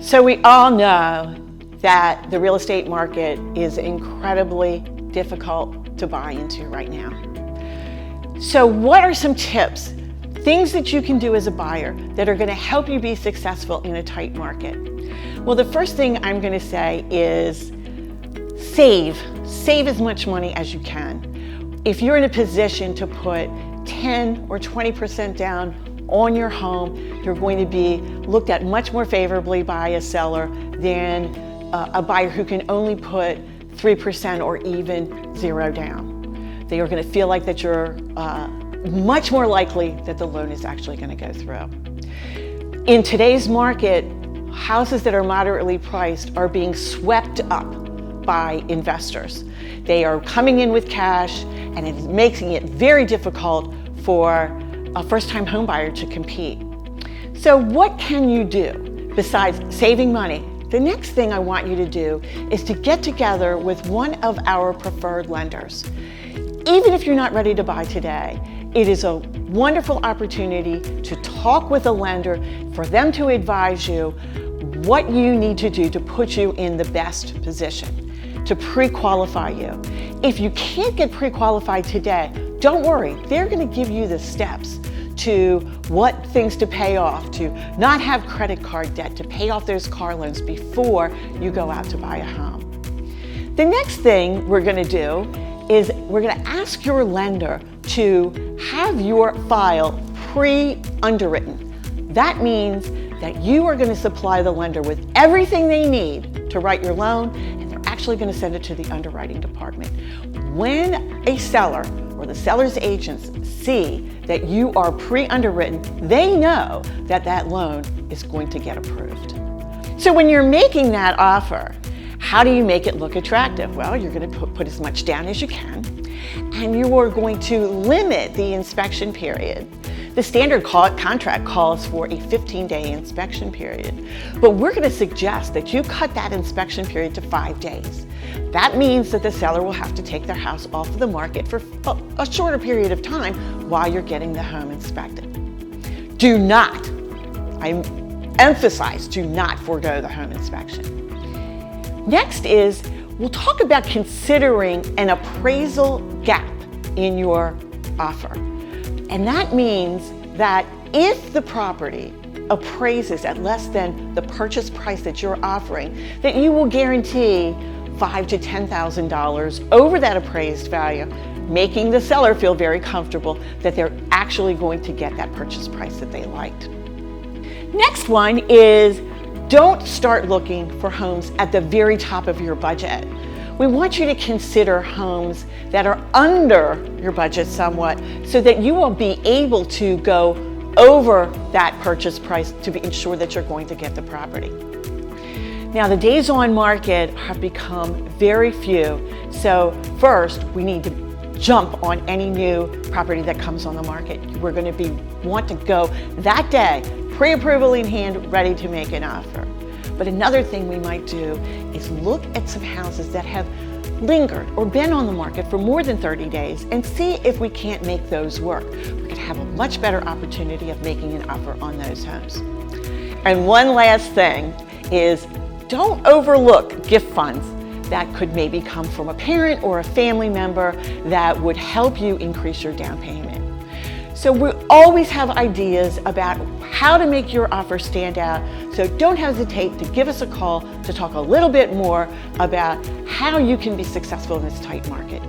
So we all know that the real estate market is incredibly difficult to buy into right now. So what are some tips, things that you can do as a buyer that are going to help you be successful in a tight market? Well, the first thing I'm going to say is save as much money as you can. If you're in a position to put 10 or 20% down on your home, you're going to be looked at much more favorably by a seller than a buyer who can only put 3% or even 0 down. They are going to feel like that you're much more likely that the loan is actually going to go through. In today's market, houses that are moderately priced are being swept up by investors. They are coming in with cash, and it's making it very difficult for a first-time home buyer to compete. So what can you do besides saving money? The next thing I want you to do is to get together with one of our preferred lenders. Even if you're not ready to buy today, it is a wonderful opportunity to talk with a lender, for them to advise you what you need to do to put you in the best position, to pre-qualify you. If you can't get pre-qualified today, don't worry, they're going to give you the steps to what things to pay off, to not have credit card debt, to pay off those car loans before you go out to buy a home. The next thing we're going to do is we're going to ask your lender to have your file pre-underwritten. That means that you are going to supply the lender with everything they need to write your loan, and they're actually going to send it to the underwriting department. When a seller or the seller's agents see that you are pre-underwritten, they know that that loan is going to get approved. So when you're making that offer, how do you make it look attractive? Well, you're going to put as much down as you can, and you are going to limit the inspection period. The standard contract calls for a 15-day inspection period, but we're going to suggest that you cut that inspection period to 5 days. That means that the seller will have to take their house off of the market for a shorter period of time while you're getting the home inspected. Do not, I emphasize, do not forego the home inspection. Next is, we'll talk about considering an appraisal gap in your offer. And that means that if the property appraises at less than the purchase price that you're offering, that you will guarantee $5,000 to $10,000 over that appraised value, making the seller feel very comfortable that they're actually going to get that purchase price that they liked. Next one is, don't start looking for homes at the very top of your budget. We want you to consider homes that are under your budget somewhat, so that you will be able to go over that purchase price to ensure that you're going to get the property. Now, the days on market have become very few, so first we need to jump on any new property that comes on the market. We're going to want to go that day, pre-approval in hand, ready to make an offer. But another thing we might do is look at some houses that have lingered or been on the market for more than 30 days and see if we can't make those work. We could have a much better opportunity of making an offer on those homes. And one last thing is, don't overlook gift funds that could maybe come from a parent or a family member that would help you increase your down payment. So we always have ideas about how to make your offer stand out, so don't hesitate to give us a call to talk a little bit more about how you can be successful in this tight market.